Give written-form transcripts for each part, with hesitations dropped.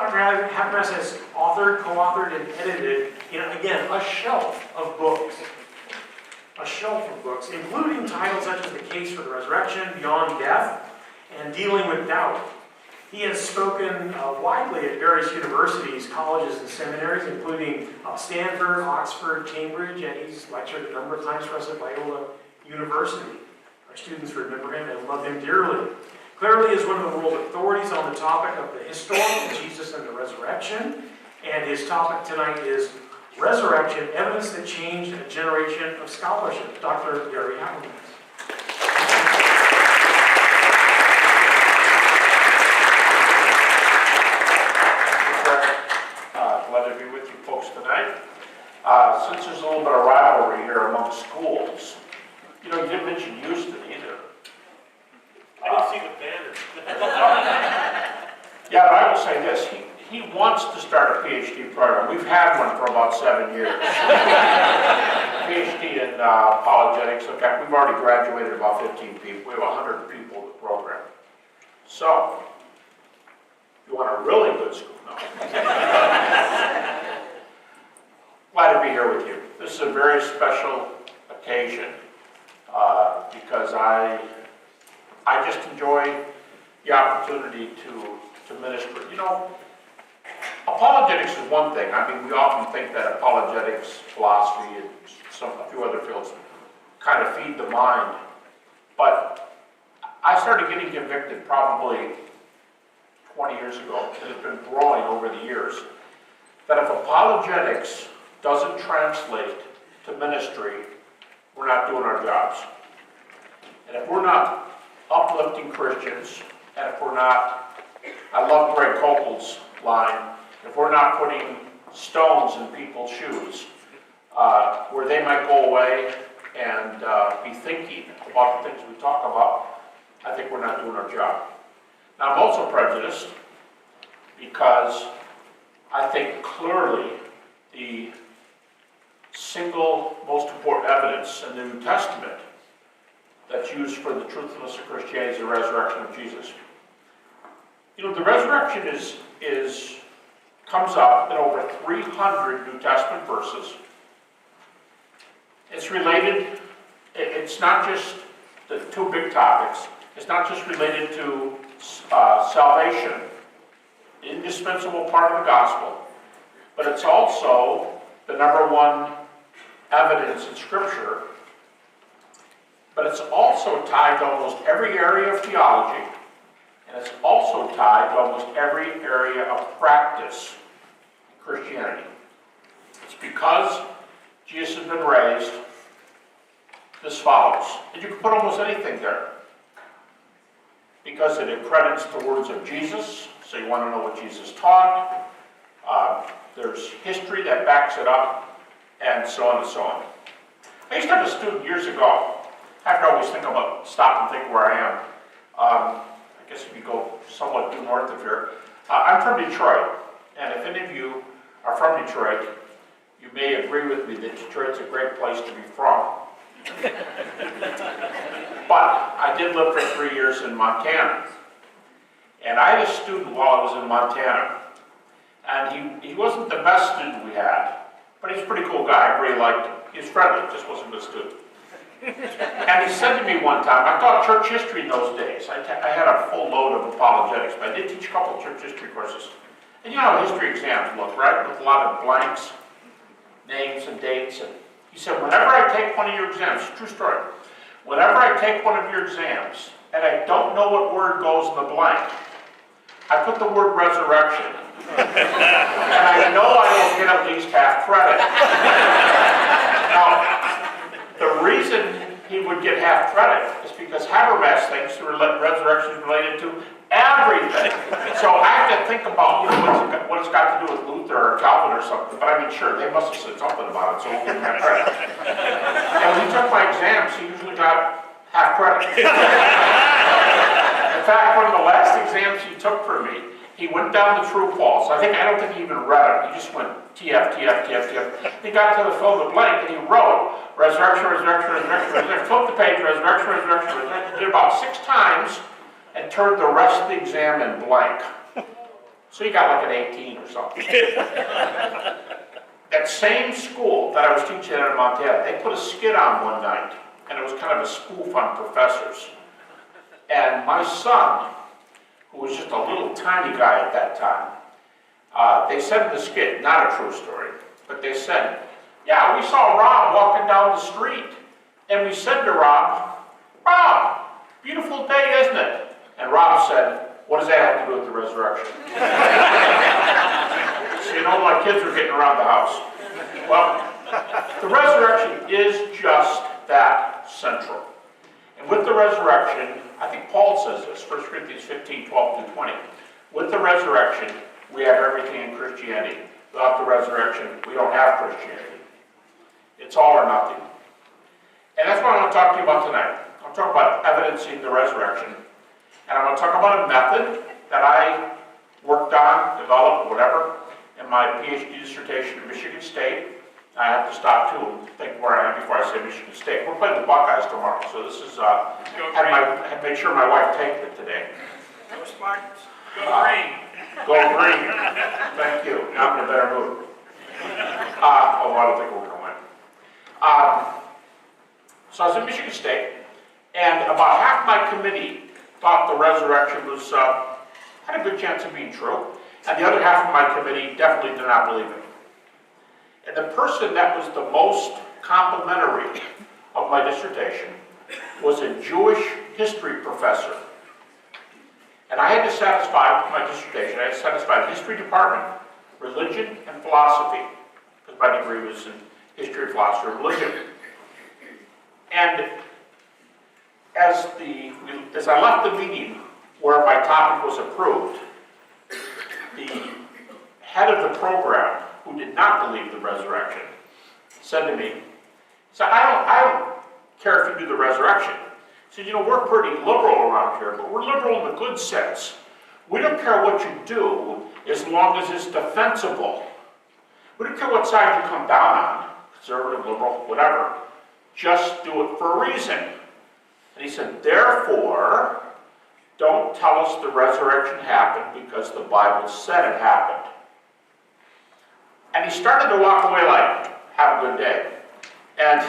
Dr. Habermas has authored, co-authored, and edited, again, a shelf of books. A shelf of books, including titles such as The Case for the Resurrection, Beyond Death, and Dealing with Doubt. He has spoken widely at various universities, colleges, and seminaries, including Stanford, Oxford, Cambridge, and he's lectured a number of times for us at Loyola University. Our students remember him and love him dearly. Clearly is one of the world authorities on the topic of the historical Jesus and the resurrection, and his topic tonight is Resurrection, Evidence That Changed a Generation of Scholarship. Dr. Gary Habermas. Glad to be with you folks tonight. Since there's a little bit of rivalry here among schools, you didn't mention Houston either. I didn't see the banner. Yeah, but I will say this. He wants to start a PhD program. We've had one for about 7 years. PhD in apologetics. In fact, we've already graduated about 15 people. We have 100 people in the program. So, if you want a really good school, no. Glad to be here with you. This is a very special occasion because I just enjoy the opportunity to minister. Apologetics is one thing. I mean, we often think that apologetics, philosophy, and a few other fields kind of feed the mind. But I started getting convicted probably 20 years ago, and it's been growing over the years, that if apologetics doesn't translate to ministry, we're not doing our jobs. And if we're not uplifting Christians, and if we're not, I love Greg Koppel's line, if we're not putting stones in people's shoes, where they might go away and be thinking about the things we talk about, I think we're not doing our job. Now, I'm also prejudiced because I think clearly the single most important evidence in the New Testament that's used for the truthfulness of Christianity is the resurrection of Jesus. The resurrection comes up in over 300 New Testament verses. It's related, it's not just the two big topics. It's not just related to salvation, the indispensable part of the gospel, but it's also the number one evidence in Scripture. But it's also tied to almost every area of theology, and it's also tied to almost every area of practice in Christianity. It's because Jesus has been raised, this follows. And you can put almost anything there. Because it accredits the words of Jesus, so you want to know what Jesus taught. There's history that backs it up, and so on and so on. I used to have a student years ago. I have to always stop and think where I am. I guess if you go somewhat due north of here. I'm from Detroit, and if any of you are from Detroit, you may agree with me that Detroit's a great place to be from. But I did live for 3 years in Montana. And I had a student while I was in Montana. And he wasn't the best student we had, but he's a pretty cool guy. I really liked him. He was friendly, just wasn't a good student. And he said to me one time, I taught church history in those days. I had a full load of apologetics, but I did teach a couple of church history courses. And you know how history exams look, right? With a lot of blanks, names and dates. And he said, whenever I take one of your exams, true story, whenever I take one of your exams and I don't know what word goes in the blank, I put the word resurrection. And I know I will get at least half credit. Now, the reason he would get half credit is because Habermas thinks the resurrection is related to everything. So I have to think about what it's got to do with Luther or Calvin or something. But I mean, sure, they must have said something about it, so we'll give him half credit. And when he took my exams, he usually got half credit. In fact, one of the last exams he took for me, he went down the true false. I don't think he even read it. He just went TF, TF, TF, TF. He got to the fill in the blank and he wrote resurrection, resurrection, resurrection, resurrection. Flipped the page, resurrection, resurrection, resurrection. Did it about 6 times and turned the rest of the exam in blank. So you got like an 18 or something. That same school that I was teaching at in Montana, they put a skit on one night, and it was kind of a spoof on professors. And my son, who was just a little tiny guy at that time, they said in the skit, not a true story, but they said, yeah, we saw Rob walking down the street, and we said to Rob, Rob, beautiful day, isn't it? And Rob said, what does that have to do with the resurrection? So you know, my kids were getting around the house. Well, the resurrection is just that central. And with the resurrection, I think Paul says this, 1 Corinthians 15, 12 through 20. With the resurrection, we have everything in Christianity. Without the resurrection, we don't have Christianity. It's all or nothing. And that's what I want to talk to you about tonight. I'm talking about evidencing the resurrection. And I'm going to talk about a method that I worked on, developed, whatever, in my PhD dissertation at Michigan State. I have to stop too and think where I am before I say Michigan State. We're playing the Buckeyes tomorrow, so this is, had made sure my wife taped it today. Go Spartans. Go green. Go green. Thank you. Now I'm in a better mood. Although I don't think we're going to win. So I was in Michigan State, and about half my committee thought the resurrection was, had a good chance of being true, and the other half of my committee definitely did not believe it. And the person that was the most complimentary of my dissertation was a Jewish history professor. And I had to satisfy my dissertation, I had to satisfy the history department, religion, and philosophy, because my degree was in history, philosophy, and religion. And as I left the meeting where my topic was approved, the head of the program, who did not believe the resurrection, said to me, he said, I don't care if you do the resurrection. He said, you know, we're pretty liberal around here, but we're liberal in the good sense. We don't care what you do as long as it's defensible. We don't care what side you come down on, conservative, liberal, whatever. Just do it for a reason. And he said, therefore, don't tell us the resurrection happened because the Bible said it happened. And he started to walk away like, have a good day. And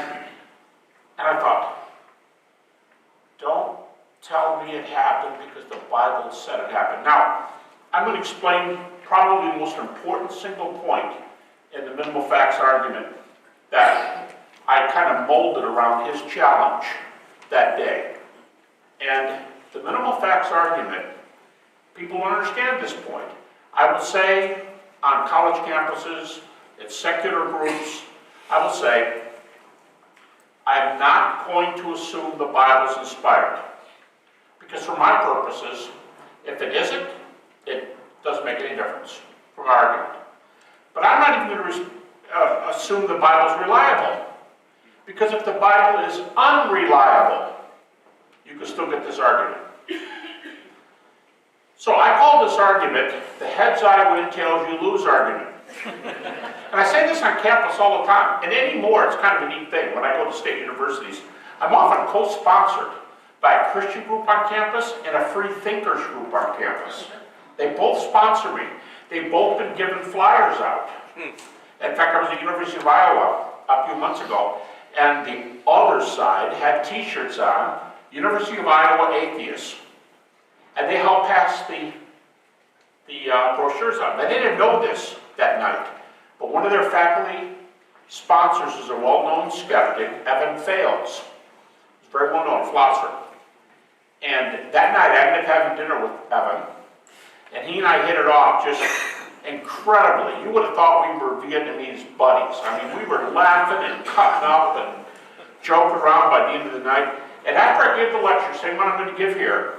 I thought, don't tell me it happened because the Bible said it happened. Now, I'm going to explain probably the most important single point in the minimal facts argument that I kind of molded around his challenge that day. And the minimal facts argument, people don't understand this point. I would say on college campuses, at secular groups, I will say, I am not going to assume the Bible is inspired. Because for my purposes, if it isn't, it doesn't make any difference from our argument. But I'm not even going to assume the Bible is reliable. Because if the Bible is unreliable, you can still get this argument. So I call this argument the heads I win, tails you lose argument. And I say this on campus all the time, and anymore it's kind of a neat thing when I go to state universities. I'm often co-sponsored by a Christian group on campus and a free thinkers group on campus. They both sponsor me. They've both been given flyers out. In fact, I was at the University of Iowa a few months ago, and the other side had t-shirts on, University of Iowa Atheists. And they helped pass the brochures on. They didn't know this that night, but one of their faculty sponsors is a well-known skeptic, Evan Fales. He's a very well-known philosopher. And that night I ended up having dinner with Evan, and he and I hit it off just incredibly. You would have thought we were Vietnamese buddies. I mean, we were laughing and cutting up and joking around by the end of the night. And after I gave the lecture, same one I'm going to give here,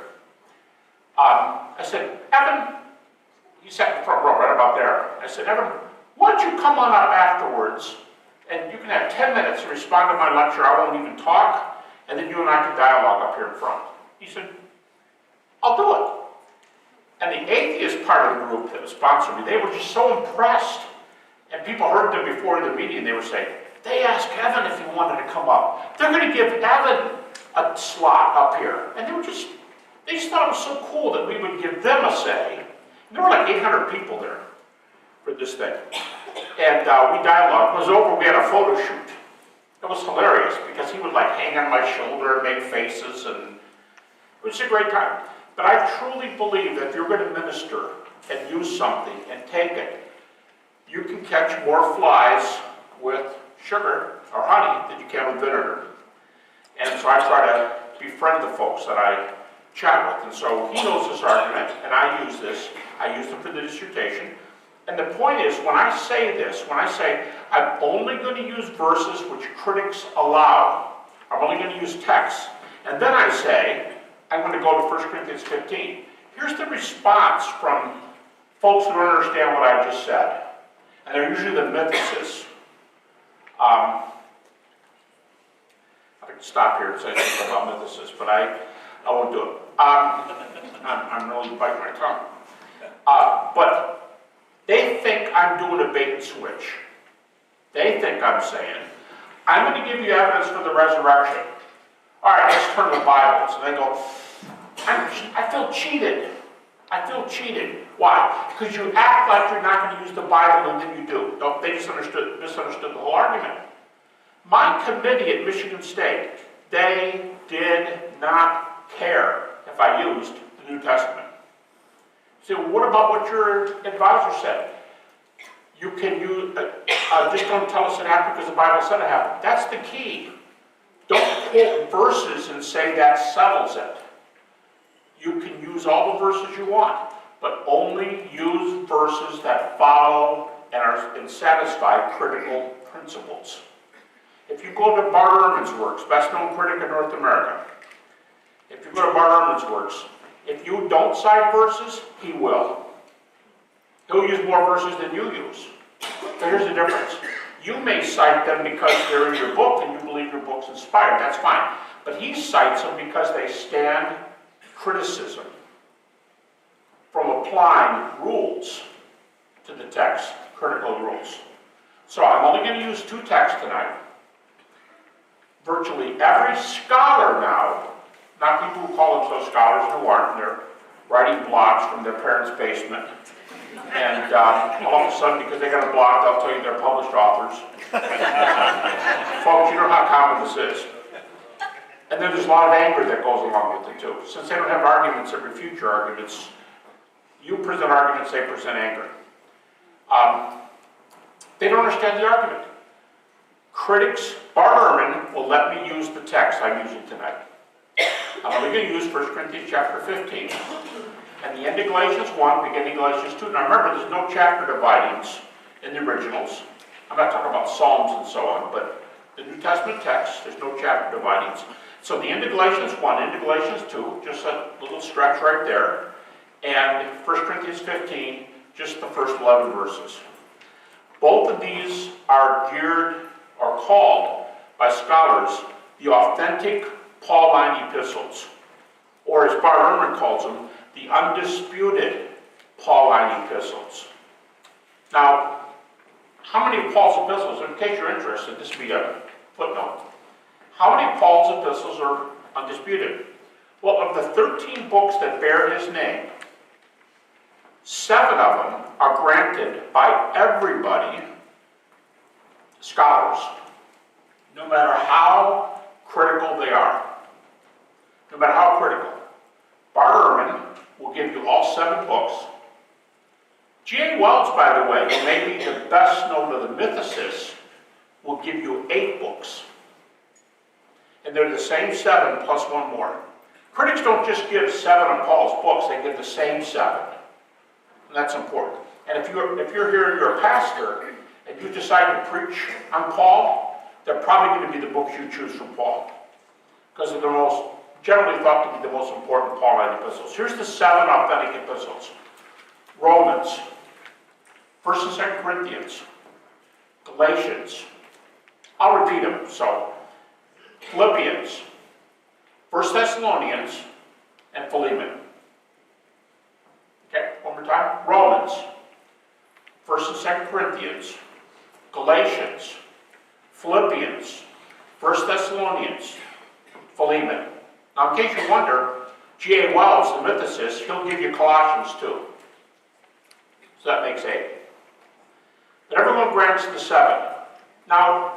I said, Evan, he sat in the front row right about there. I said, Evan, why don't you come on up afterwards, and you can have 10 minutes to respond to my lecture. I won't even talk, and then you and I can dialogue up here in front. He said, I'll do it. And the atheist part of the group that was sponsoring me, they were just so impressed. And people heard them before the meeting, they were saying, they asked Evan if he wanted to come up. They're going to give Evan a slot up here. And they just thought it was so cool that we would give them a say. There were like 800 people there for this thing. And we dialogued. When it was over, we had a photo shoot. It was hilarious because he would like hang on my shoulder and make faces, and it was a great time. But I truly believe that if you're going to minister and use something and take it, you can catch more flies with sugar or honey than you can with vinegar. And so I try to befriend the folks that I chat with. And so he knows this argument, and I use this. I used it for the dissertation. And the point is, when I say this, when I say I'm only going to use verses which critics allow, I'm only going to use texts, and then I say, I'm going to go to 1 Corinthians 15. Here's the response from folks who don't understand what I just said. And they're usually the mythicists. I could stop here and say something about mythicists, but I won't do it. I'm really biting my tongue. But they think I'm doing a bait and switch. They think I'm saying, I'm going to give you evidence for the resurrection. All right, let's turn to the Bible. So they go, I feel cheated. I feel cheated. Why? Because you act like you're not going to use the Bible, and then you do. No, they misunderstood the whole argument. My committee at Michigan State, they did not care if I used the New Testament. So what about what your advisor said? You can use, just don't tell us it happened because the Bible said it happened. That's the key. Don't quote verses and say that settles it. You can use all the verses you want, but only use verses that follow and satisfy critical principles. If you go to Bart Ehrman's works, best known critic in North America, if you go to Bart Ehrman's works, if you don't cite verses, he will. He'll use more verses than you use. But here's the difference. You may cite them because they're in your book and you believe your book's inspired. That's fine. But he cites them because they stand criticism from applying rules to the text, critical rules. So I'm only going to use two texts tonight. Virtually every scholar now, not people who call themselves scholars who aren't, they're writing blogs from their parents' basement. And all of a sudden, because they got a blog, they'll tell you they're published authors. Folks, you know how common this is. And then there's a lot of anger that goes along with it too. Since they don't have arguments that refute your arguments, you present arguments, they present anger. They don't understand the argument. Critics, Bart Ehrman will let me use the text I'm using tonight. I'm only going to use 1 Corinthians chapter 15 and the end of Galatians 1, beginning of Galatians 2. Now remember, there's no chapter dividings in the originals. I'm not talking about Psalms and so on, but the New Testament text, there's no chapter dividings. So the end of Galatians 1, end of Galatians 2, just a little stretch right there. And 1 Corinthians 15, just the first 11 verses. Both of these are geared or called by scholars the authentic Pauline epistles, or as Bart Ehrman calls them, the undisputed Pauline epistles. Now, how many of Paul's epistles, in case you're interested, this would be a footnote. How many of Paul's epistles are undisputed? Well, of the 13 books that bear his name, 7 of them are granted by everybody, scholars, no matter how critical they are. No matter how critical. Bart Ehrman will give you all 7 books. G.A. Wells, by the way, who may be the best known of the mythicists, will give you 8 books. And they're the same 7 plus 1 more. Critics don't just give 7 of Paul's books, they give the same 7. And that's important. And if you're here and you're a pastor, and you decide to preach on Paul, they're probably going to be the books you choose from Paul. Because they're the most, generally thought to be the most important Pauline epistles. Here's the 7 authentic epistles. Romans, 1st and 2nd Corinthians, Galatians, I'll repeat them, so, Philippians, 1 Thessalonians, and Philemon. Okay, one more time. Romans, 1st and 2nd Corinthians, Galatians, Philippians, 1 Thessalonians, Philemon. Now, in case you wonder, G.A. Wells, the mythicist, he'll give you Colossians too. So that makes 8. But everyone grants the 7. Now,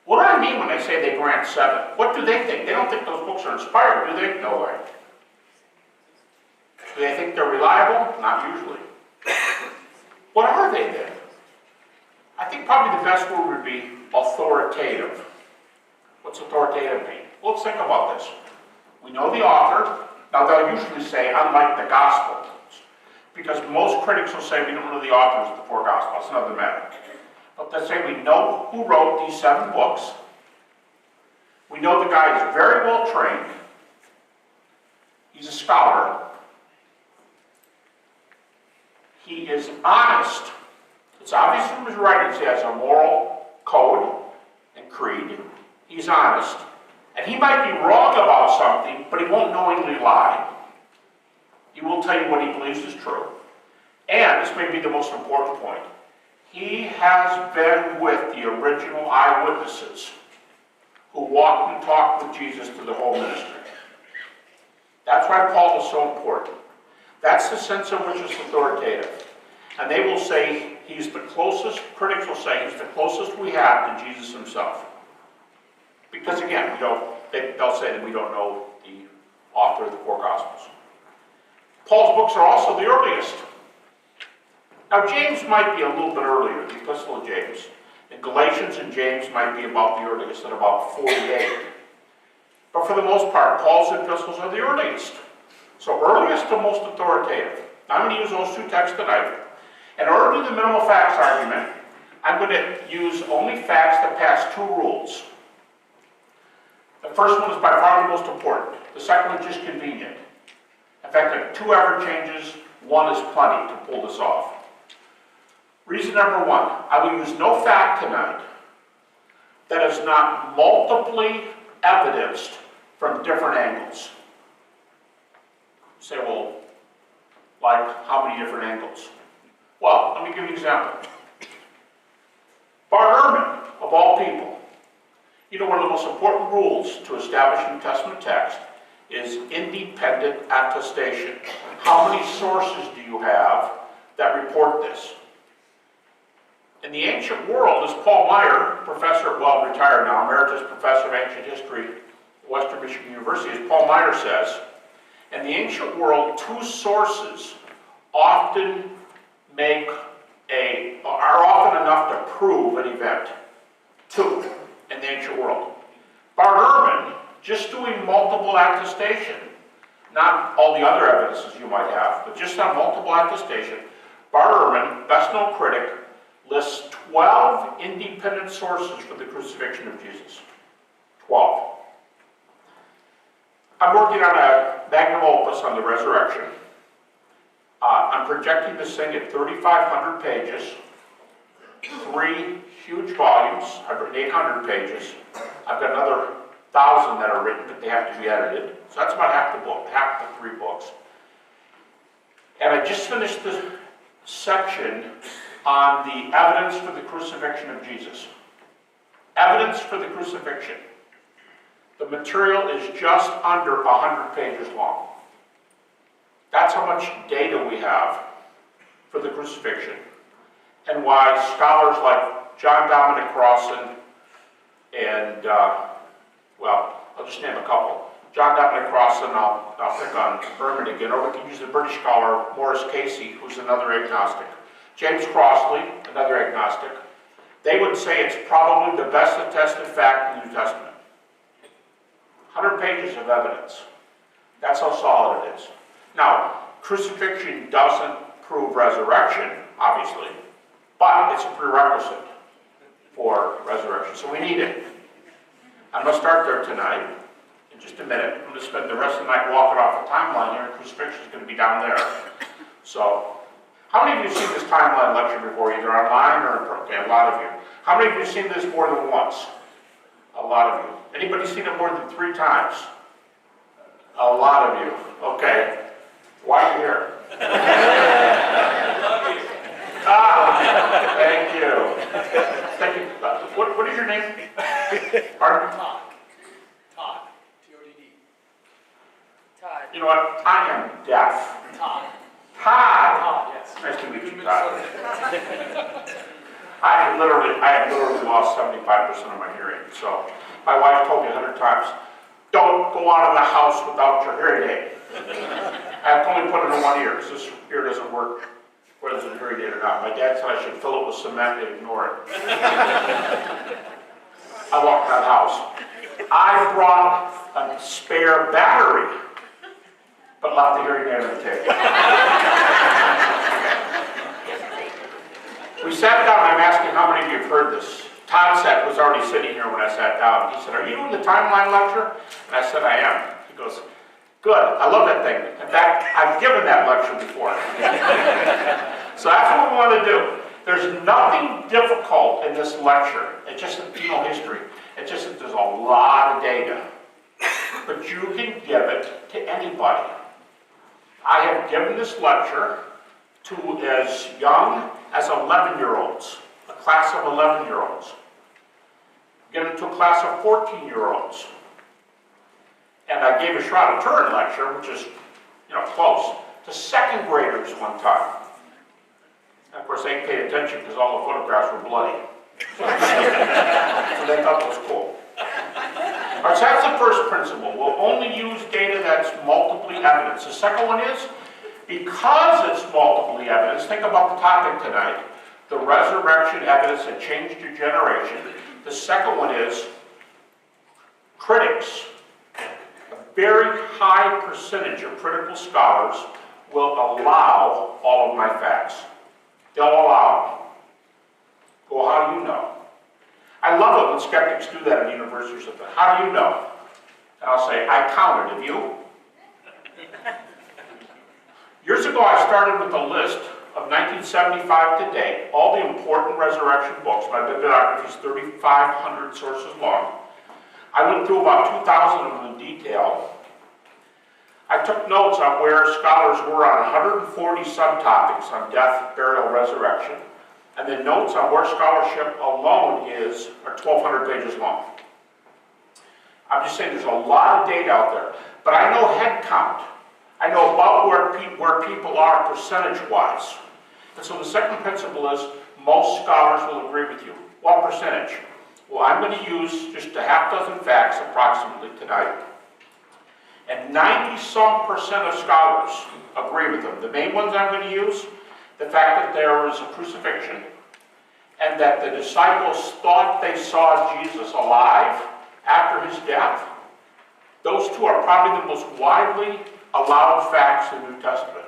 what do I mean when I say they grant 7? What do they think? They don't think those books are inspired, do they? No way. Do they think they're reliable? Not usually. What are they then? I think probably the best word would be authoritative. What's authoritative mean? Well, let's think about this. We know the author. Now, they'll usually say, unlike the Gospels, because most critics will say we don't know the authors of the 4 Gospels. That's another matter. But let's say we know who wrote these 7 books. We know the guy is very well trained. He's a scholar. He is honest. It's obvious from his writings he has a moral code and creed. He's honest. And he might be wrong about something, but he won't knowingly lie. He will tell you what he believes is true. And this may be the most important point. He has been with the original eyewitnesses who walked and talked with Jesus through the whole ministry. That's why Paul is so important. That's the sense in which it's authoritative. And they will say he's the closest, critics will say he's the closest we have to Jesus himself. Because again, they'll say that we don't know the author of the 4 Gospels. Paul's books are also the earliest. Now James might be a little bit earlier, the Epistle of James. And Galatians and James might be about the earliest, at about 48. But for the most part, Paul's epistles are the earliest. So earliest to most authoritative. Now I'm going to use those 2 texts tonight. In order to do the minimal facts argument, I'm going to use only facts that pass 2 rules. The first one is by far the most important. The second one is just convenient. In fact, if 2 ever changes, 1 is plenty to pull this off. Reason number 1, I will use no fact tonight that is not multiply evidenced from different angles. You say, well, like how many different angles? Well, let me give you an example. Bart Ehrman, of all people, you know, one of the most important rules to establish New Testament text is independent attestation. How many sources do you have that report this? In the ancient world, as Paul Meyer, professor, well, retired now, emeritus professor of ancient history at Western Michigan University, as Paul Meyer says, in the ancient world, 2 sources often are often enough to prove an event. 2 in the ancient world. Bart Ehrman, just doing multiple attestation, not all the other evidences you might have, but just on multiple attestation, Bart Ehrman, best known critic, lists 12 independent sources for the crucifixion of Jesus. 12. I'm working on a magnum opus on the resurrection. I'm projecting this thing at 3,500 pages, 3 huge volumes. I've written 800 pages. I've got another 1,000 that are written, but they have to be edited. So that's about half the book, half the 3 books. And I just finished the section on the evidence for the crucifixion of Jesus. Evidence for the crucifixion. The material is just under 100 pages long. That's how much data we have for the crucifixion, and why scholars like John Dominic Crossan and, well, I'll just name a couple. John Dominic Crossan, I'll pick on Ehrman again, or we can use the British scholar Maurice Casey, who's another agnostic. James Crossley, another agnostic. They would say it's probably the best attested fact in the New Testament. 100 pages of evidence. That's how solid it is. Now, crucifixion doesn't prove resurrection, obviously, but it's a prerequisite for resurrection, so we need it. I'm going to start there tonight, in just a minute. I'm going to spend the rest of the night walking off the timeline here, and crucifixion is going to be down there. So, how many of you have seen this timeline lecture before, either online or in person? Okay, a lot of you. How many of you have seen this more than once? A lot of you. Anybody seen it more than 3 times? A lot of you. Okay. Why are you here? Thank you. Thank you. What is your name? Pardon? Todd. T-O-D-D. Todd. You know what? I am deaf. Todd. Todd. I had literally lost 75% of my hearing. So my wife told me 100 times, don't go out of the house without your hearing aid. I have to only put it in one ear because this ear doesn't work whether it's a hearing aid or not. My dad said I should fill it with cement and ignore it. I walked that house. I brought a spare battery, but left the hearing aid on the table. We sat down, I'm asking how many of you have heard this. Todd was already sitting here when I sat down. He said, are you doing the timeline lecture? And I said, I am. He goes, good, I love that thing. In fact, I've given that lecture before. So that's what we want to do. There's nothing difficult in this lecture. It's just history. It's just that there's a lot of data. But you can give it to anybody. I have given this lecture to as young as 11-year-olds, a class of 11-year-olds. Given it to a class of 14-year-olds. And I gave a Shroud Turin lecture, which is, close, to second graders one time. And of course, they paid attention because all the photographs were bloody. So they thought it was cool. All right, so that's the first principle. We'll only use data that's multiply evidence. The second one is, because it's multiply evidence, think about the topic tonight, the resurrection evidence that changed your generation. The second one is, critics, a very high percentage of critical scholars will allow all of my facts. They'll allow them. Well, how do you know? I love it when skeptics do that at universities. How do you know? And I'll say, I counted. Have you? Years ago, I started with a list of 1975 to date, all the important resurrection books. My bibliography is 3,500 sources long. I went through about 2,000 of them in detail. I took notes on where scholars were on 140 subtopics on death, burial, resurrection, and then notes on where scholarship alone are 1,200 pages long. I'm just saying there's a lot of data out there, but I know head count. I know about where people are percentage-wise. And so the second principle is most scholars will agree with you. What percentage? Well, I'm going to use just a half dozen facts approximately tonight. And 90-some% of scholars agree with them. The main ones I'm going to use, the fact that there was a crucifixion and that the disciples thought they saw Jesus alive after his death. Those two are probably the most widely allowed facts in the New Testament.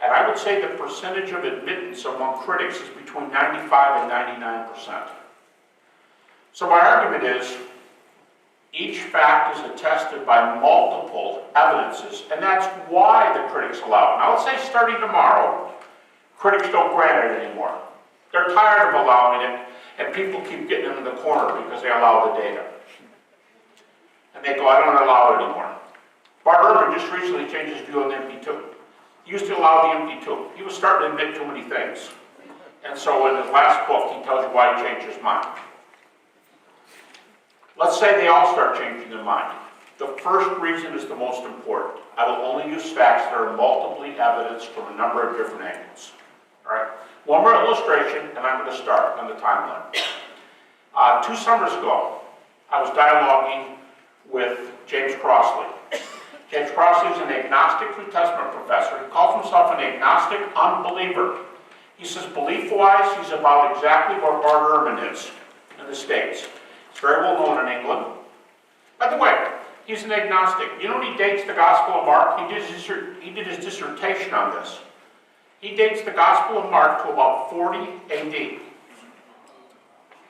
And I would say the percentage of admittance among critics is between 95 and 99%. So my argument is, each fact is attested by multiple evidences, and that's why the critics allow it. Now let's say starting tomorrow, critics don't grant it anymore. They're tired of allowing it, and people keep getting them in the corner because they allow the data. And they go, I don't allow it anymore. Bart Ehrman just recently changed his view on the empty tomb. He used to allow the empty tomb. He was starting to admit too many things. And so in his last book, he tells you why he changed his mind. Let's say they all start changing their mind. The first reason is the most important. I will only use facts that are multiply evidence from a number of different angles. All right? One more illustration, and I'm going to start on the timeline. 2 summers ago, I was dialoguing with James Crossley. James Crossley is an agnostic New Testament professor. He calls himself an agnostic unbeliever. He says belief-wise, he's about exactly where Bart Ehrman is in the States. He's very well known in England. By the way, he's an agnostic. You know when he dates the Gospel of Mark? He did his dissertation on this. He dates the Gospel of Mark to about 40 AD.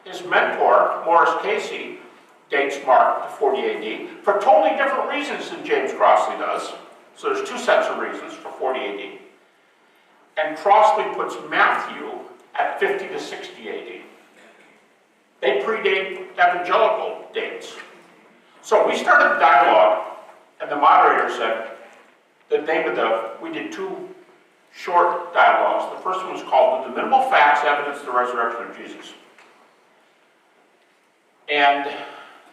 His mentor, Morris Casey, dates Mark to 40 AD for totally different reasons than James Crossley does. So there's 2 sets of reasons for 40 AD. And Crossley puts Matthew at 50 to 60 AD. They predate evangelical dates. So we started the dialogue, and the moderator said, we did 2 short dialogues. The first one was called The Minimal Facts Evidence of the Resurrection of Jesus. And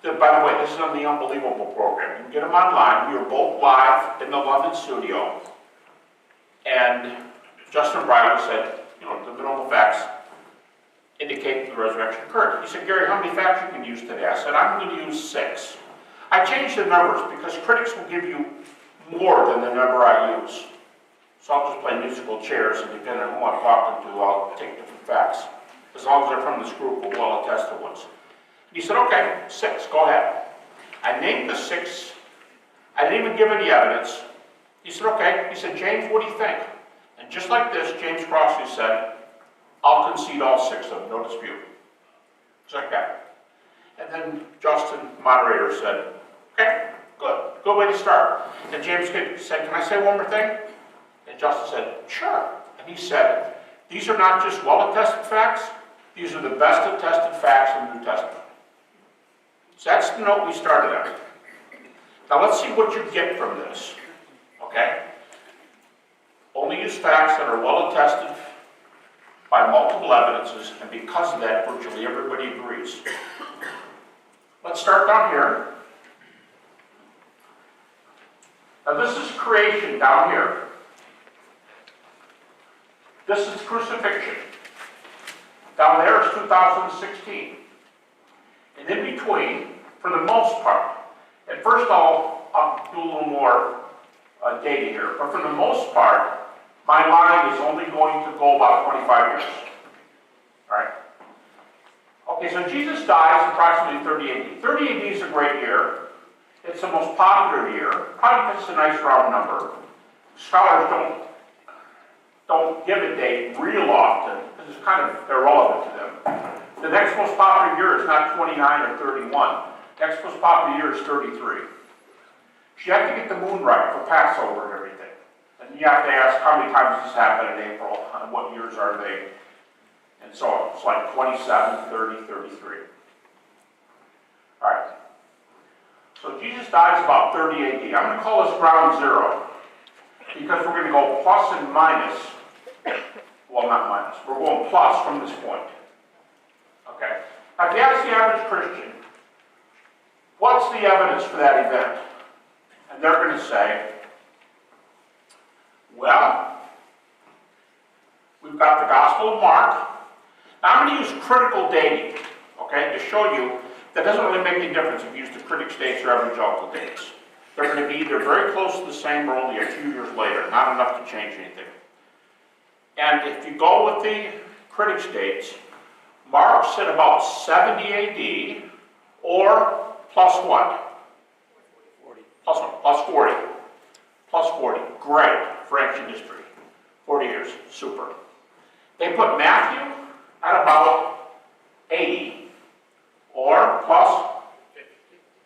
by the way, this is on the Unbelievable program. You can get them online. We were both live in the London studio. And Justin Bryer said, the minimal facts indicate that the resurrection occurred. He said, Gary, how many facts you can use today? I said, I'm going to use 6. I changed the numbers because critics will give you more than the number I use. So I'll just play musical chairs, and depending on who I'm talking to, I'll take different facts, as long as they're from this group of well-attested ones. He said, okay, 6, go ahead. I named the 6. I didn't even give any evidence. He said, okay. He said, James, what do you think? And just like this, James Crossley said, I'll concede all 6 of them, no dispute. Just like that. And then Justin, moderator, said, okay, good way to start. And James said, can I say one more thing? And Justin said, sure. And he said, these are not just well-attested facts, these are the best attested facts in the New Testament. So that's the note we started on. Now let's see what you get from this, okay? Only use facts that are well-attested by multiple evidences, and because of that, virtually everybody agrees. Let's start down here. Now this is creation down here. This is crucifixion. Down there is 2016. And in between, for the most part, at first I'll do a little more data here, but for the most part, my line is only going to go about 25 years. All right? Okay, so Jesus dies approximately 30 AD. 30 AD is a great year. It's the most popular year, probably because it's a nice round number. Scholars don't give a date real often, because it's kind of irrelevant to them. The next most popular year is not 29 or 31. Next most popular year is 33. So you have to get the moon right for Passover and everything. And you have to ask how many times this happened in April, and what years are they, and so on. It's like 27, 30, 33. All right. So Jesus dies about 30 AD. I'm going to call this ground zero, because we're going to go plus and minus. Well, not minus. We're going plus from this point. Okay? Now, if you ask the average Christian, what's the evidence for that event? And they're going to say, well, we've got the Gospel of Mark. Now, I'm going to use critical dating, okay, to show you that doesn't really make any difference if you use the critics' dates or evangelical dates. They're going to be either very close to the same or only a few years later, not enough to change anything. And if you go with the critics' dates, Mark said about 70 AD, or plus what? 40. Plus what? Plus 40. Plus 40. Great for ancient history. 40 years. Super. They put Matthew at about 80, or plus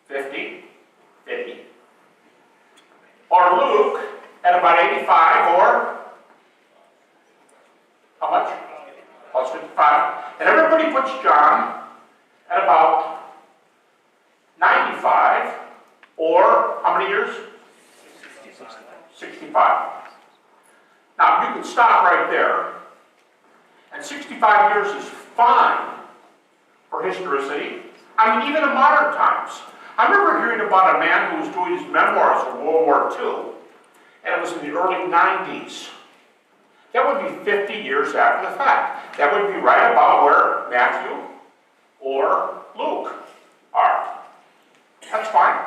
50. Or Luke at about 85, or how much? Plus 55. And everybody puts John at about 95, or how many years? 65. Now, you can stop right there. And 65 years is fine for historicity. I mean, even in modern times. I remember hearing about a man who was doing his memoirs of World War II, and it was in the early 90s. That would be 50 years after the fact. That would be right about where Matthew or Luke are. That's fine.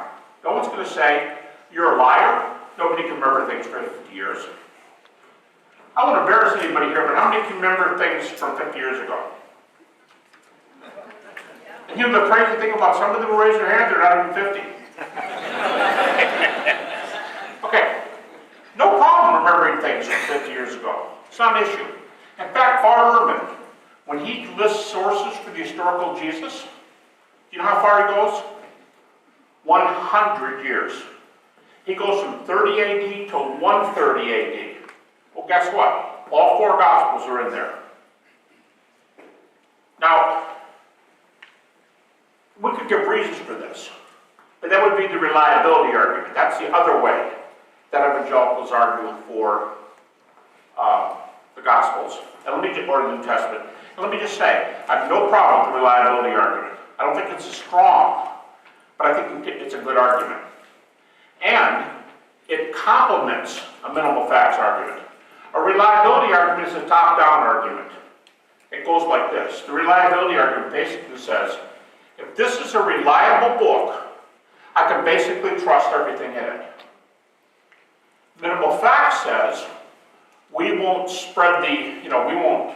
No one's going to say, you're a liar. Nobody can remember things for 50 years. I won't embarrass anybody here, but how many can remember things from 50 years ago? And you know the crazy thing about some of them who raise their hands, they're not even 50. Okay. No problem remembering things from 50 years ago. It's not an issue. In fact, Father Ehrman, when he lists sources for the historical Jesus, do you know how far he goes? 100 years. He goes from 30 AD to 130 AD. Well, guess what? All 4 Gospels are in there. Now, we could give reasons for this, but that would be the reliability argument. That's the other way that evangelicals argue for the Gospels, or the New Testament. And let me just say, I have no problem with the reliability argument. I don't think it's strong, but I think it's a good argument. And it complements a minimal facts argument. A reliability argument is a top-down argument. It goes like this. The reliability argument basically says, if this is a reliable book, I can basically trust everything in it. Minimal fact says, we won't spread we won't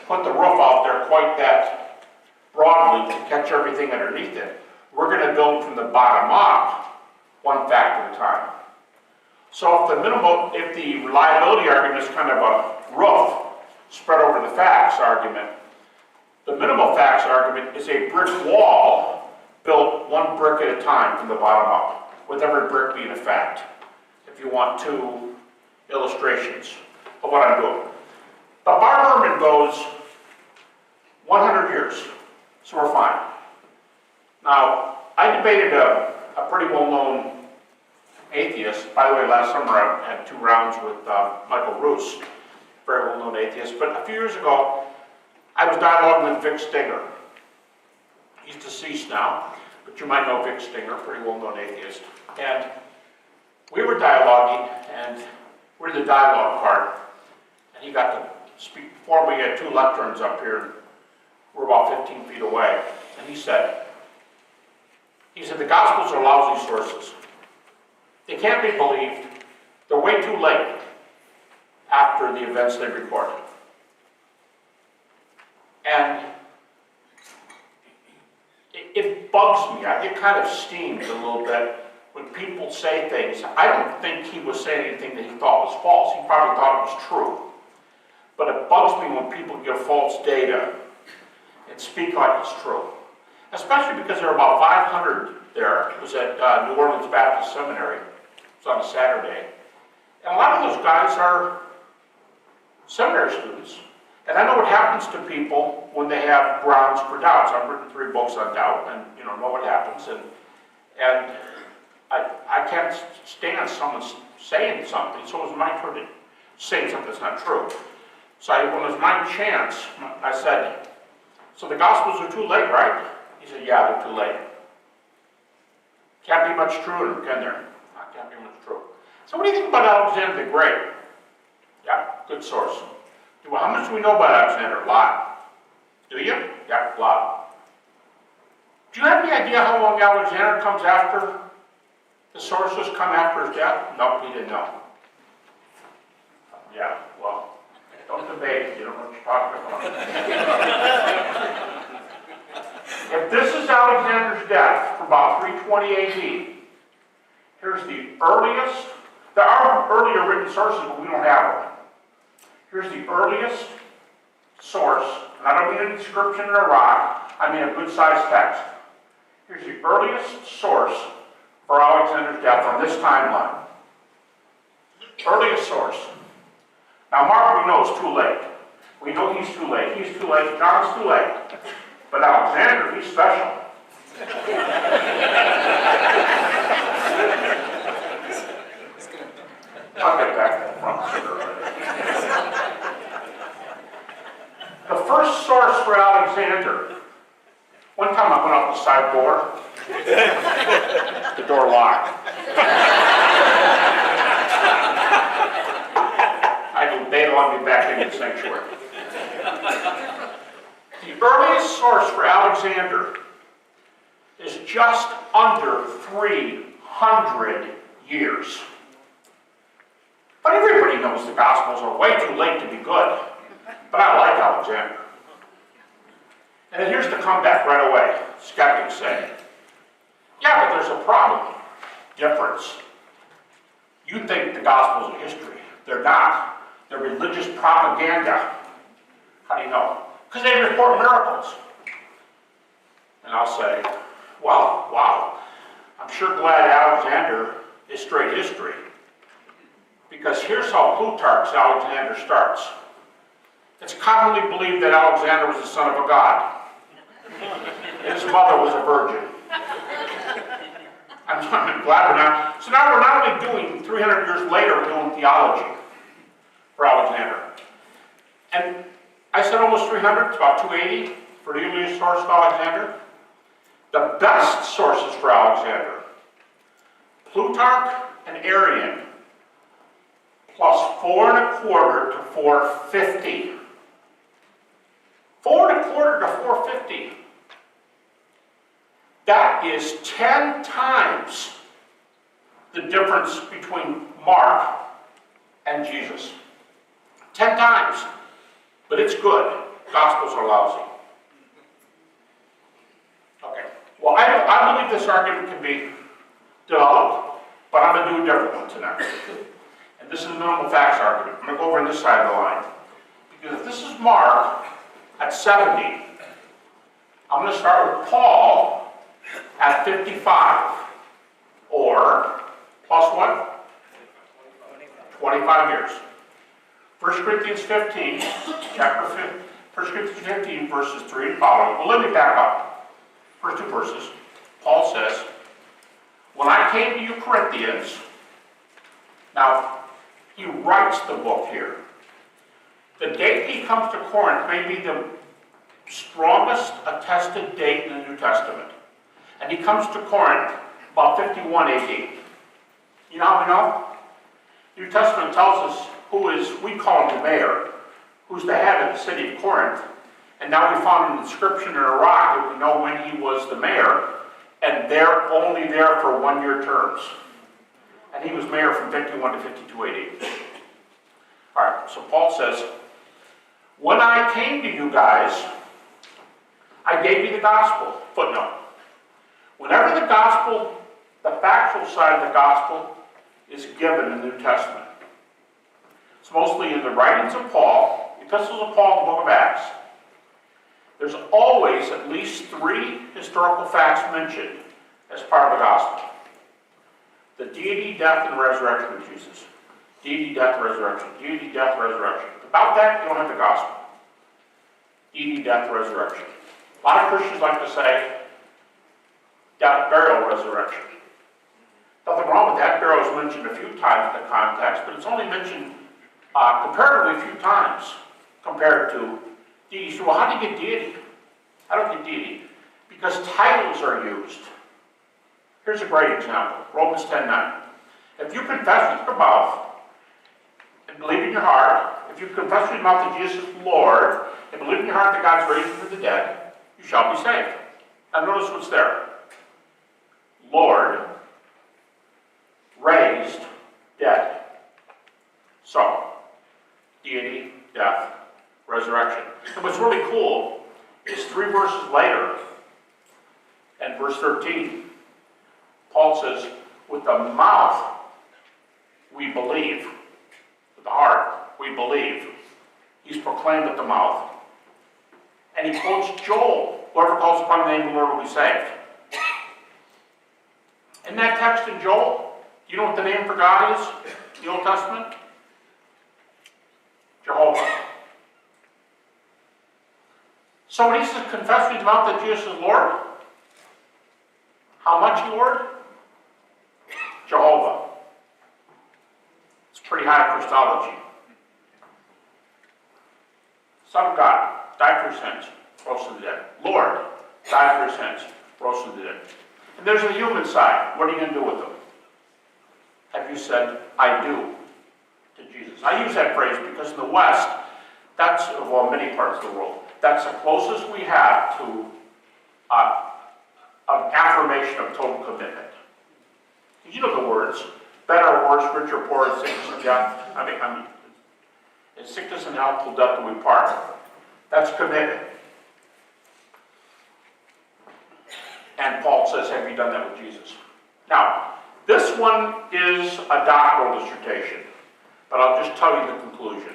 put the roof out there quite that broadly to catch everything underneath it. We're going to build from the bottom up, one fact at a time. So if the reliability argument is kind of a roof spread over the facts argument, the minimal facts argument is a brick wall built one brick at a time from the bottom up, with every brick being a fact. If you want two illustrations of what I'm doing. The Habermas goes 100 years, so we're fine. Now, I debated a pretty well-known atheist. By the way, last summer I had 2 rounds with Michael Roos, very well-known atheist. But a few years ago, I was dialoguing with Vic Stinger. He's deceased now, but you might know Vic Stinger, pretty well-known atheist. And we were dialoguing, and we're in the dialogue part, and he got to speak before me. Had 2 lecterns up here, and we're about 15 feet away. And he said, the Gospels are lousy sources. They can't be believed. They're way too late after the events they record. And it bugs me. I get kind of steamed a little bit when people say things. I don't think he was saying anything that he thought was false. He probably thought it was true. But it bugs me when people give false data and speak like it's true. Especially because there were about 500 there. It was at New Orleans Baptist Seminary. It was on a Saturday. And a lot of those guys are seminary students. And I know what happens to people when they have grounds for doubts. I've written 3 books on doubt, and know what happens. And I can't stand someone saying something, so it was my turn to say something that's not true. So when it was my chance, I said, so the Gospels are too late, right? He said, yeah, they're too late. Can't be much truer, can there? Can't be much true. So what do you think about Alexander the Great? Yeah, good source. Well, how much do we know about Alexander? A lot. Do you? Yeah, a lot. Do you have any idea how long Alexander comes after the sources come after his death? Nope, he didn't know. Yeah, well, don't debate. You don't know what you're talking about. If this is Alexander's death from about 320 AD, here's the earliest. There are earlier written sources, but we don't have them. Here's the earliest source, and I don't mean a description in a rock, I mean a good-sized text. Here's the earliest source for Alexander's death on this timeline. Earliest source. Now Mark, we know, is too late. We know he's too late. He's too late. John's too late. But Alexander, he's special. I'll get back to the front. The first source for Alexander, one time I went out the side door, the door locked. I had to bail on me back into the sanctuary. The earliest source for Alexander is just under 300 years. But everybody knows the Gospels are way too late to be good. But I like Alexander. And then here's the comeback right away. Skeptics say, yeah, but there's a problem. Difference. You think the Gospels are history. They're not. They're religious propaganda. How do you know? Because they report miracles. And I'll say, well, wow. I'm sure glad Alexander is straight history. Because here's how Plutarch's Alexander starts. It's commonly believed that Alexander was the son of a god. And his mother was a virgin. I'm glad we're not. So now we're not only doing 300 years later, we're doing theology for Alexander. And I said almost 300, it's about 280 for the earliest source of Alexander. The best sources for Alexander, Plutarch and Arian, plus 4 1/4 to 450. 450. That is 10 times the difference between Mark and Jesus. 10 times. But it's good. Gospels are lousy. Okay. Well, I believe this argument can be developed, but I'm going to do a different one tonight. And this is a minimal facts argument. I'm going to go over on this side of the line. Because if this is Mark at 70, I'm going to start with Paul at 55. Or, plus what? 25 years. 1 Corinthians 15, chapter 5, 1 Corinthians 15, verses 3 and following. Well, let me back up. First two verses. Paul says, when I came to you Corinthians, now, he writes the book here. The date he comes to Corinth may be the strongest attested date in the New Testament. And he comes to Corinth about 51 AD. You know how we know? The New Testament tells us who is, we call him the mayor, who's the head of the city of Corinth. And now we found an inscription in a rock that we know when he was the mayor, and they're only there for 1-year terms. And he was mayor from 51 to 52 AD. All right, so Paul says, when I came to you guys, I gave you the gospel. Footnote. Whenever the gospel, the factual side of the gospel, is given in the New Testament, it's mostly in the writings of Paul, epistles of Paul, the book of Acts. There's always at least 3 historical facts mentioned as part of the gospel. The deity, death, and resurrection of Jesus. Deity, death, resurrection. Deity, death, resurrection. Without that, you don't have the gospel. Deity, death, resurrection. A lot of Christians like to say, death, burial, resurrection. Nothing wrong with that. Burial is mentioned a few times in the context, but it's only mentioned comparatively few times compared to deity. So, well, how do you get deity? How do you get deity? Because titles are used. Here's a great example. Romans 10:9. If you confess with your mouth and believe in your heart, if you confess with your mouth that Jesus is Lord, and believe in your heart that God's raised him from the dead, you shall be saved. Now notice what's there. Lord, raised, dead. So, deity, death, resurrection. And what's really cool is 3 verses later, and verse 13, Paul says, with the mouth we believe, with the heart we believe. He's proclaimed with the mouth. And he quotes Joel, whoever calls upon the name of the Lord will be saved. In that text in Joel, do you know what the name for God is in the Old Testament? Jehovah. So when he says, confess with your mouth that Jesus is Lord, how much Lord? Jehovah. It's pretty high Christology. Son of God, died for your sins, rose from the dead. Lord, died for your sins, rose from the dead. And there's the human side. What are you going to do with them? Have you said, I do, to Jesus? I use that phrase because in the West, that's, well, many parts of the world, that's the closest we have to an affirmation of total commitment. You know the words, better or worse, rich or poor, sickness and death. I mean, in sickness and health till death do we part. That's commitment. And Paul says, have you done that with Jesus? Now, this one is a doctoral dissertation, but I'll just tell you the conclusion.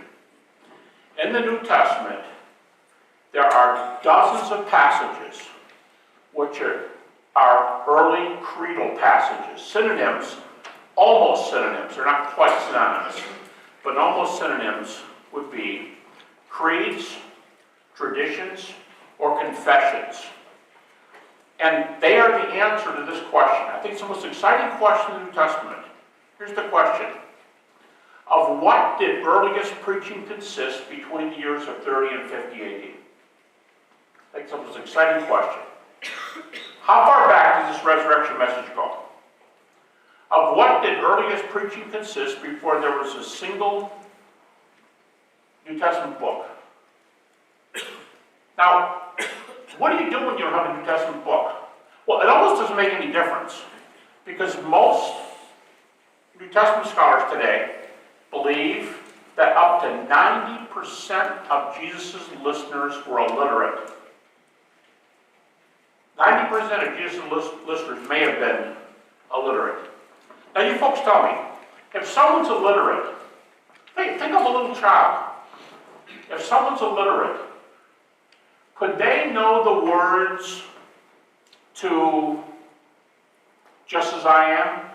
In the New Testament, there are dozens of passages which are early creedal passages, synonyms, almost synonyms, they're not quite synonymous, but almost synonyms would be creeds, traditions, or confessions. And they are the answer to this question. I think it's the most exciting question in the New Testament. Here's the question. Of what did earliest preaching consist between the years of 30 and 50 AD? I think it's the most exciting question. How far back does this resurrection message go? Of what did earliest preaching consist before there was a single New Testament book? Now, what do you do when you don't have a New Testament book? Well, it almost doesn't make any difference, because most New Testament scholars today believe that up to 90% of Jesus' listeners were illiterate. 90% of Jesus' listeners may have been illiterate. Now you folks tell me, if someone's illiterate, think of a little child. If someone's illiterate, could they know the words to Just As I Am?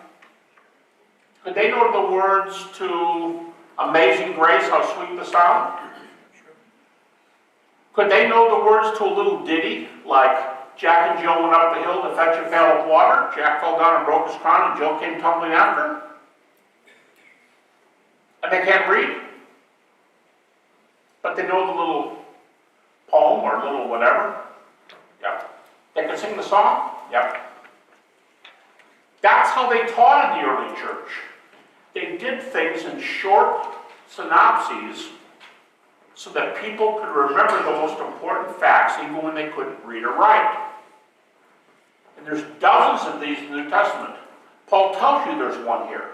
Could they know the words to Amazing Grace, How Sweet the Sound? Could they know the words to a little ditty like Jack and Jill went up the hill to fetch a pail of water? Jack fell down and broke his crown and Jill came tumbling after? And they can't read? But they know the little poem or little whatever? Yep. They can sing the song? Yep. That's how they taught in the early church. They did things in short synopses so that people could remember the most important facts even when they couldn't read or write. And there's dozens of these in the New Testament. Paul tells you there's one here.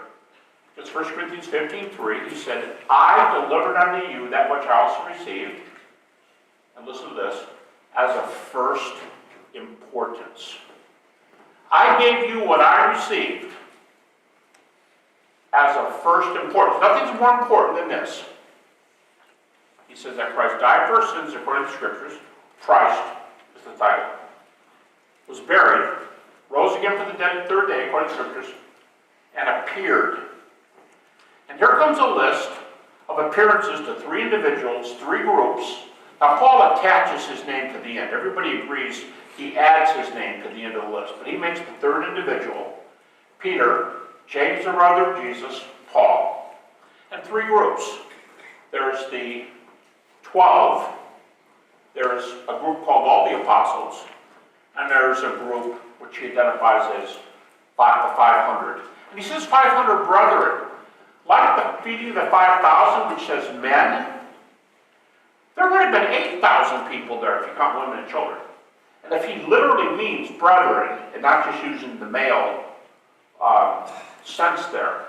It's 1 Corinthians 15:3. He said, I delivered unto you that which I also received, and listen to this, as of first importance. I gave you what I received as of first importance. Nothing's more important than this. He says that Christ died for our sins according to the Scriptures. Christ is the title. Was buried, rose again from the dead the third day according to the Scriptures, and appeared. And here comes a list of appearances to three individuals, three groups. Now Paul attaches his name to the end. Everybody agrees he adds his name to the end of the list. But he makes the third individual, Peter, James the brother of Jesus, Paul, and three groups. There's the 12, there's a group called all the apostles, and there's a group which he identifies as the 500. And he says 500 brethren. Like the feeding of the 5,000, which says men, there might have been 8,000 people there if you count women and children. And if he literally means brethren, and not just using the male sense there,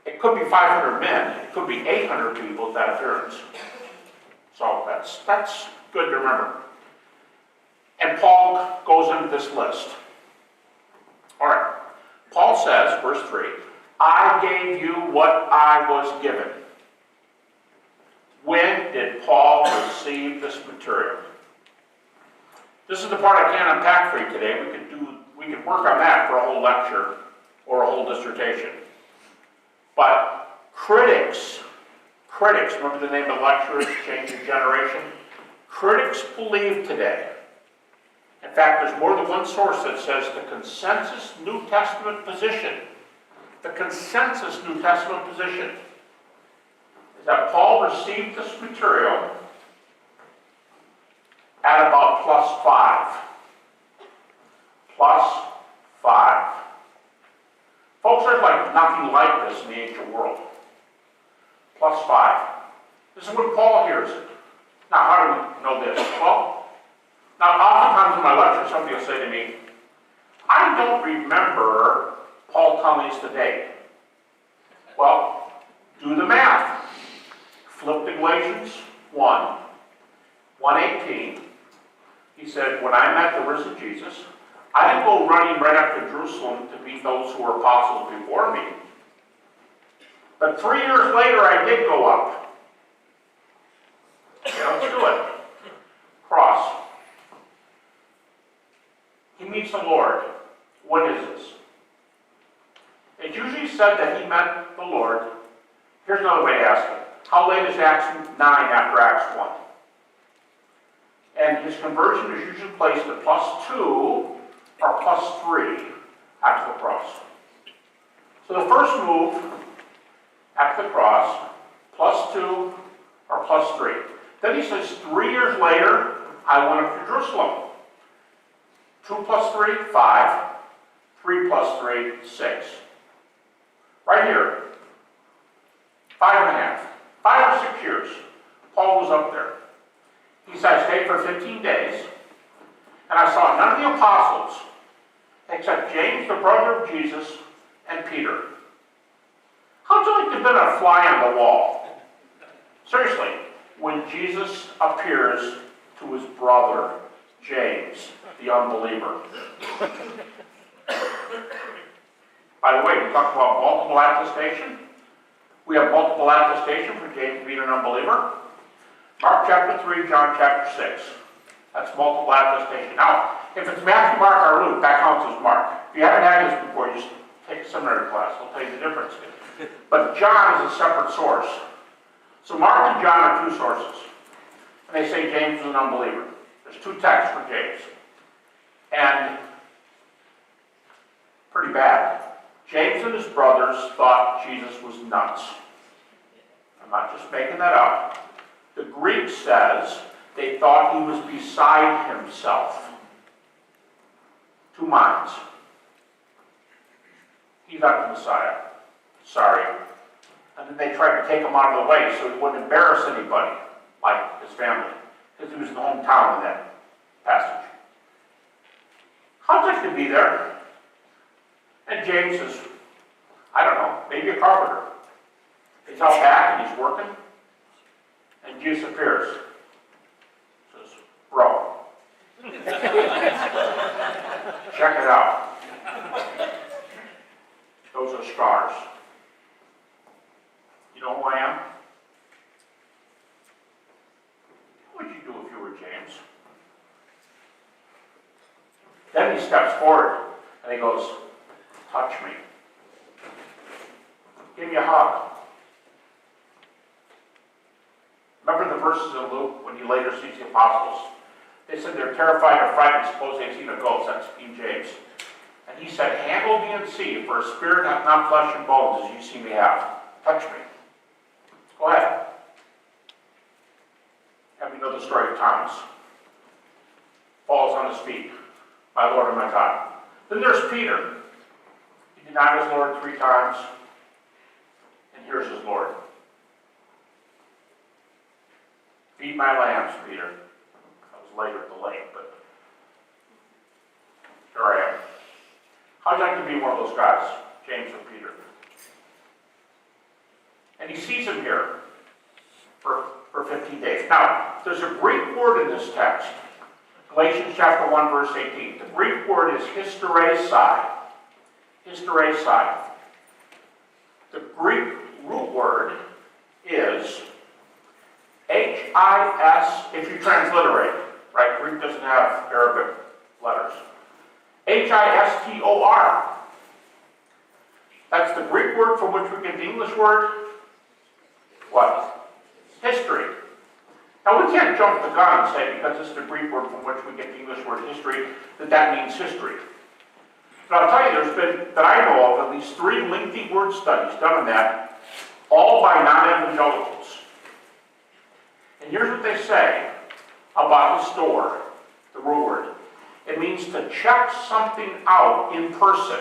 it could be 500 men, it could be 800 people at that appearance. So that's good to remember. And Paul goes into this list. All right. Paul says, verse 3, I gave you what I was given. When did Paul receive this material? This is the part I can't unpack for you today. We could work on that for a whole lecture or a whole dissertation. But critics, remember the name of the lecturers, Change Your Generation? Critics believe today. In fact, there's more than one source that says the consensus New Testament position, the consensus New Testament position, is that Paul received this material at about +5. +5. Folks, there's like nothing like this in the ancient world. +5. This is when Paul hears it. Now, how do we know this? Well, now oftentimes in my lecture, somebody will say to me, I don't remember Paul telling us the date. Well, do the math. Flip to Galatians 1:18. He said, when I met the risen Jesus, I didn't go running right up to Jerusalem to meet those who were apostles before me. But 3 years later, I did go up. Okay, let's do it. Cross. He meets the Lord. When is this? It's usually said that he met the Lord. Here's another way to ask it. How late is Acts 9 after Acts 1? And his conversion is usually placed at +2 or +3 after the cross. So the first move after the cross, +2 or +3. Then he says 3 years later, I went up to Jerusalem. 2 + 3, 5. 3 + 3, 6. Right here. 5.5. 5 or 6 years. Paul was up there. He said, I stayed for 15 days. And I saw none of the apostles except James, the brother of Jesus, and Peter. How'd you like to have been a fly on the wall? Seriously, when Jesus appears to his brother, James, the unbeliever. By the way, we talked about multiple attestation. We have multiple attestation for James being an unbeliever. Mark chapter 3, John chapter 6. That's multiple attestation. Now, if it's Matthew, Mark, or Luke, that counts as Mark. If you haven't had this before, just take a seminary class. I'll tell you the difference. But John is a separate source. So Mark and John are two sources. And they say James was an unbeliever. There's two texts for James. And pretty bad. James and his brothers thought Jesus was nuts. I'm not just making that up. The Greek says they thought he was beside himself. Two minds. He's not the Messiah. Sorry. And then they tried to take him out of the way so he wouldn't embarrass anybody, like his family, because he was in the hometown in that passage. How'd you like to be there? And James is, I don't know, maybe a carpenter. He's out back and he's working, and Jesus appears. Says, bro, check it out. Those are scars. You know who I am? What would you do if you were James? Then he steps forward and he goes, touch me. Give me a hug. Remember the verses in Luke when he later sees the apostles? They said they're terrified or frightened, suppose they've seen a ghost. That's King James. And he said, handle me and see, for a spirit hath not flesh and bones as you see me have. Touch me. Go ahead. And we know the story of Thomas. Falls on his feet. My Lord and my God. Then there's Peter. He denied his Lord 3 times. And here's his Lord. Feed my lambs, Peter. That was later at the lake, but here I am. How'd you like to be one of those guys, James or Peter? And he sees him here for 15 days. Now, there's a Greek word in this text. Galatians chapter 1, verse 18. The Greek word is hysteresai. Hysteresai. The Greek root word is H-I-S, if you transliterate, right? Greek doesn't have Arabic letters. H-I-S-T-O-R. That's the Greek word from which we get the English word, what? History. Now we can't jump the gun and say, because it's the Greek word from which we get the English word history, that means history. But I'll tell you, there's been, that I know of, at least 3 lengthy word studies done on that, all by non-evangelicals. And here's what they say about restore, the root word. It means to check something out in person.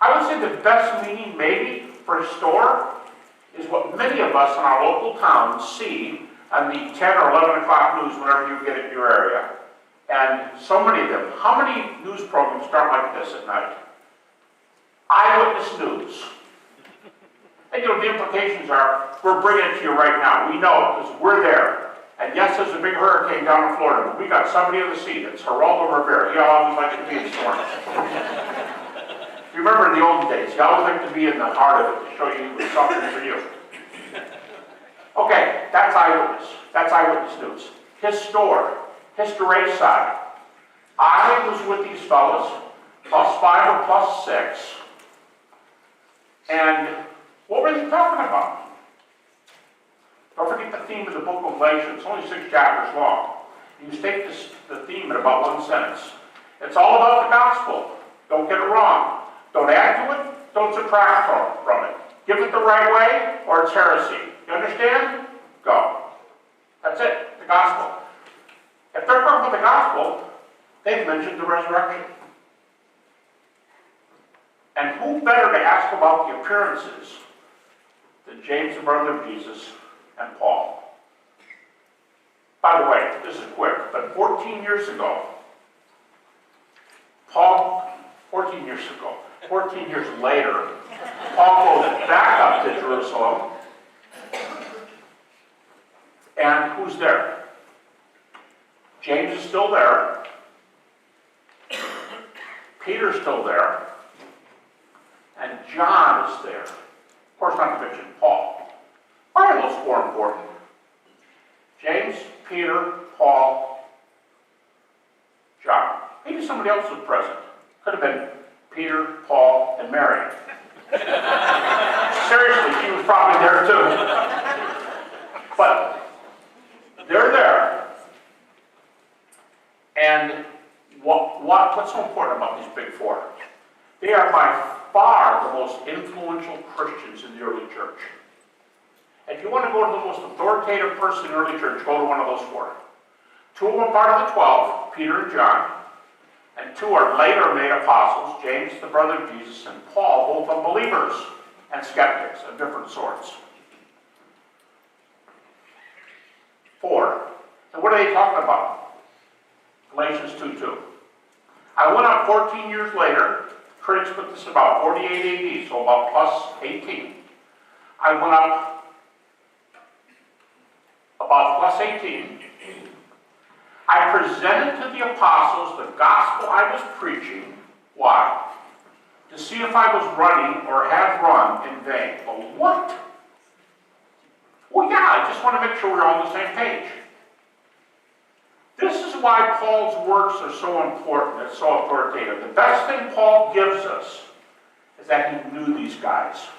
I would say the best meaning, maybe, for restore is what many of us in our local towns see on the 10 or 11 o'clock news whenever you get it in your area. And so many of them. How many news programs start like this at night? Eyewitness news. And you know, the implications are, we're bringing it to you right now. We know, because we're there. And yes, there's a big hurricane down in Florida, but we got somebody on the scene. It's Geraldo Rivera. He always likes to be in storms. You remember in the old days, he always liked to be in the heart of it to show you it was something for you. Okay, that's eyewitness. That's eyewitness news. Hysteresai. I was with these fellows, +5 or +6, and what were they talking about? Don't forget the theme of the book of Galatians. It's only 6 chapters long. You take the theme in about 1 sentence. It's all about the gospel. Don't get it wrong. Don't add to it. Don't subtract from it. Give it the right way, or it's heresy. You understand? Go. That's it. The gospel. If they're talking about the gospel, they've mentioned the resurrection. And who better to ask about the appearances than James, the brother of Jesus, and Paul? By the way, this is quick, but 14 years later, Paul goes back up to Jerusalem, and who's there? James is still there. Peter's still there. And John is there. Of course, not to mention Paul. Why are those four important? James, Peter, Paul, John. Maybe somebody else was present. Could have been Peter, Paul, and Mary. Seriously, she was probably there too. But they're there. And what's so important about these big four? They are by far the most influential Christians in the early church. If you want to go to the most authoritative person in the early church, go to one of those four. Two of them are part of the 12, Peter and John, and two are later made apostles, James, the brother of Jesus, and Paul, both unbelievers and skeptics of different sorts. Four. And what are they talking about? Galatians 2:2. I went up 14 years later. Critics put this about 48 AD, so about plus 18. I went up about plus 18. I presented to the apostles the gospel I was preaching. Why? To see if I was running or had run in vain. But what? Well, yeah, I just want to make sure we're all on the same page. This is why Paul's works are so important and so authoritative. The best thing Paul gives us is that he knew these guys.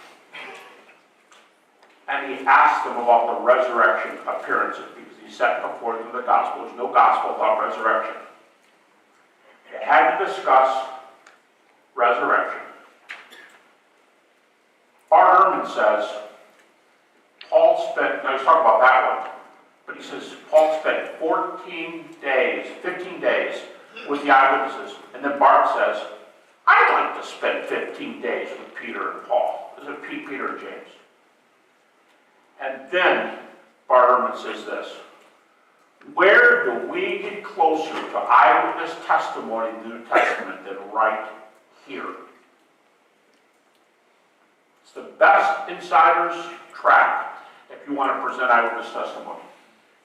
And he asked them about the resurrection appearances because he set before them the gospel. There's no gospel without resurrection. They had to discuss resurrection. Habermas says, Paul spent, now he's talking about that one, but he says Paul spent 15 days with the eyewitnesses. And then Bart says, I'd like to spend 15 days with Peter and Paul. Is it Peter and James? And then Habermas says this, where do we get closer to eyewitness testimony in the New Testament than right here? It's the best insider's track if you want to present eyewitness testimony.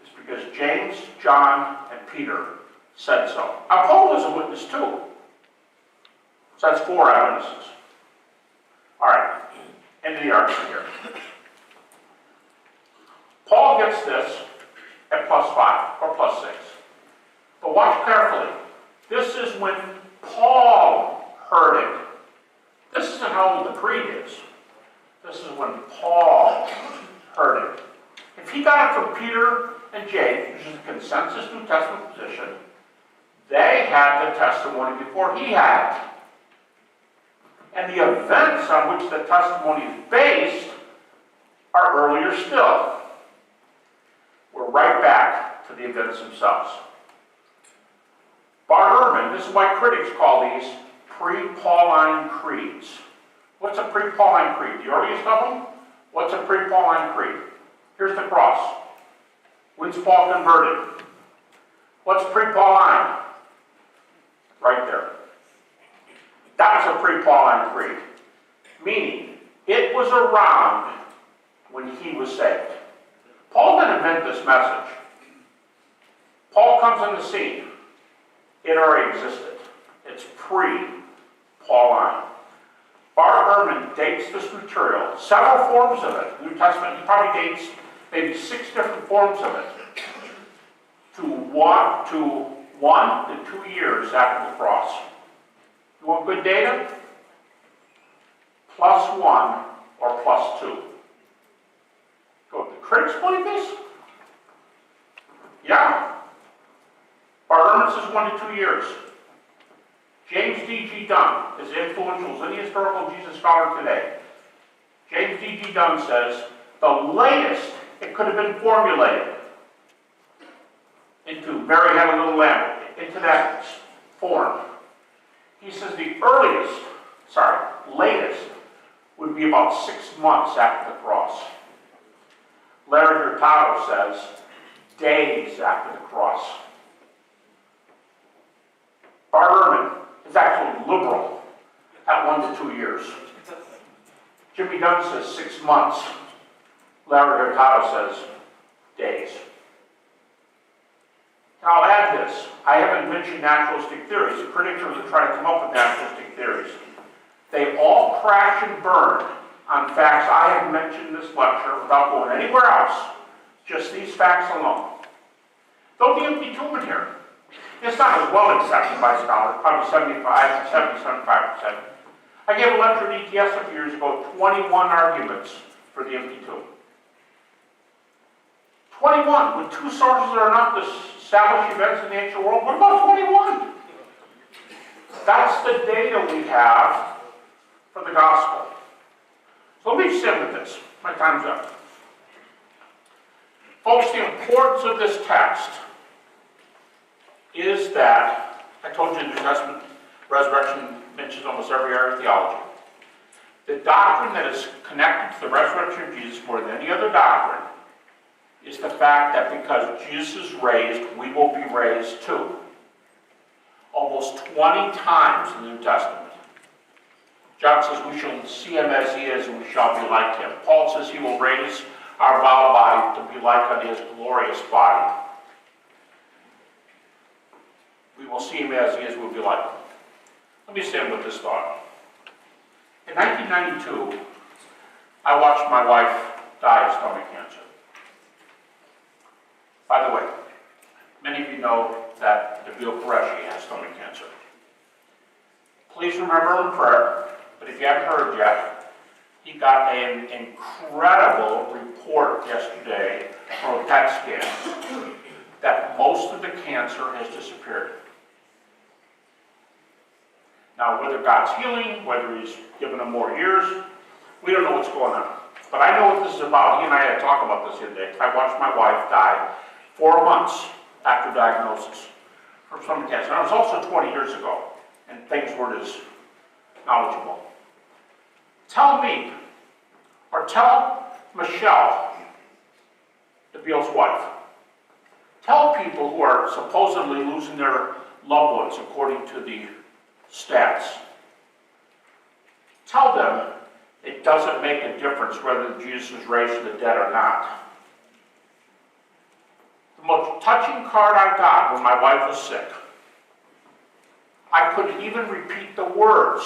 It's because James, John, and Peter said so. Now, Paul was a witness too. So that's 4 eyewitnesses. All right, end of the argument here. Paul gets this at plus 5 or plus 6. But watch carefully. This is when Paul heard it. This isn't how old the creed is. This is when Paul heard it. If he got it from Peter and James, which is a consensus New Testament position, they had the testimony before he had it. And the events on which the testimony is based are earlier still. We're right back to the events themselves. Habermas, this is why critics call these pre-Pauline creeds. What's a pre-Pauline creed? The earliest of them? What's a pre-Pauline creed? Here's the cross. When's Paul converted? What's pre-Pauline? Right there. That was a pre-Pauline creed. Meaning, it was around when he was saved. Paul didn't invent this message. Paul comes on the scene. It already existed. It's pre-Pauline. Habermas dates this material, several forms of it. New Testament, he probably dates maybe 6 different forms of it, to 1 to 2 years after the cross. You want good data? +1 or +2. Go, the critics believe this? Yeah. Habermas is 1 to 2 years. James D.G. Dunn, as influential as any historical Jesus scholar today, James D.G. Dunn says, the latest it could have been formulated into Mary had a little lamb, into that form. He says the latest would be about 6 months after the cross. Larry Hurtado says days after the cross. Bart Ehrman is actually liberal at 1 to 2 years. Jimmy Dunn says 6 months. Larry Hurtado says days. Now I'll add this. I haven't mentioned naturalistic theories. The critics are trying to come up with naturalistic theories. They all crash and burn on facts I have mentioned in this lecture without going anywhere else. Just these facts alone. There'll be empty tomb in here. It's not as well accepted by scholars, probably 75%. I gave a lecture at ETS a few years ago, 21 arguments for the empty tomb. 21, with 2 sources are enough to establish events in the ancient world. What about 21? That's the data we have for the gospel. So let me just end with this. My time's up. Folks, the importance of this text is that, I told you the New Testament resurrection mentions almost every area of theology. The doctrine that is connected to the resurrection of Jesus more than any other doctrine is the fact that because Jesus is raised, we will be raised too. Almost 20 times in the New Testament. John says we shall see him as he is and we shall be like him. Paul says he will raise our vile body to be like unto his glorious body. We will see him as he is, we will be like him. Let me stand with this thought. In 1992, I watched my wife die of stomach cancer. By the way, many of you know that Nabil Qureshi has stomach cancer. Please remember him in prayer, but if you haven't heard yet, he got an incredible report yesterday from a PET scan that most of the cancer has disappeared. Now, whether God's healing, whether he's given him more years, we don't know what's going on. But I know what this is about. He and I had to talk about this the other day. I watched my wife die 4 months after diagnosis from stomach cancer. And it was also 20 years ago, and things weren't as knowledgeable. Tell me, or tell Michelle, Nabil's wife, tell people who are supposedly losing their loved ones according to the stats, tell them it doesn't make a difference whether Jesus was raised from the dead or not. The most touching card I got when my wife was sick, I couldn't even repeat the words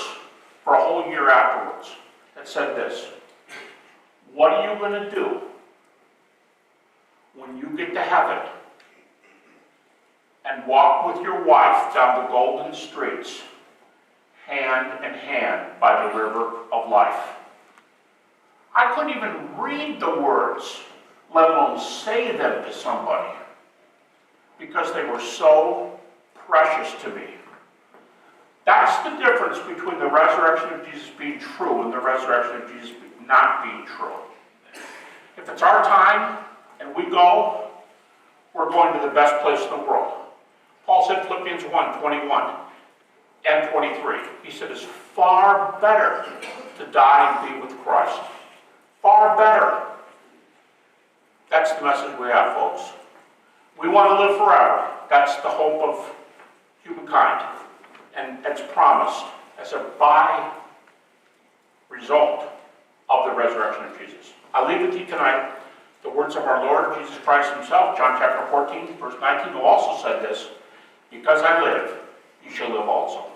for a whole year afterwards. It said this: what are you going to do when you get to heaven and walk with your wife down the golden streets, hand in hand by the river of life? I couldn't even read the words, let alone say them to somebody, because they were so precious to me. That's the difference between the resurrection of Jesus being true and the resurrection of Jesus not being true. If it's our time and we go, we're going to the best place in the world. Paul said, Philippians 1:21 and 23. He said, it's far better to die and be with Christ. Far better. That's the message we have, folks. We want to live forever. That's the hope of humankind. And it's promised as a by-result of the resurrection of Jesus. I leave with you tonight the words of our Lord Jesus Christ himself, John chapter 14, verse 19, who also said this: because I live, you shall live also.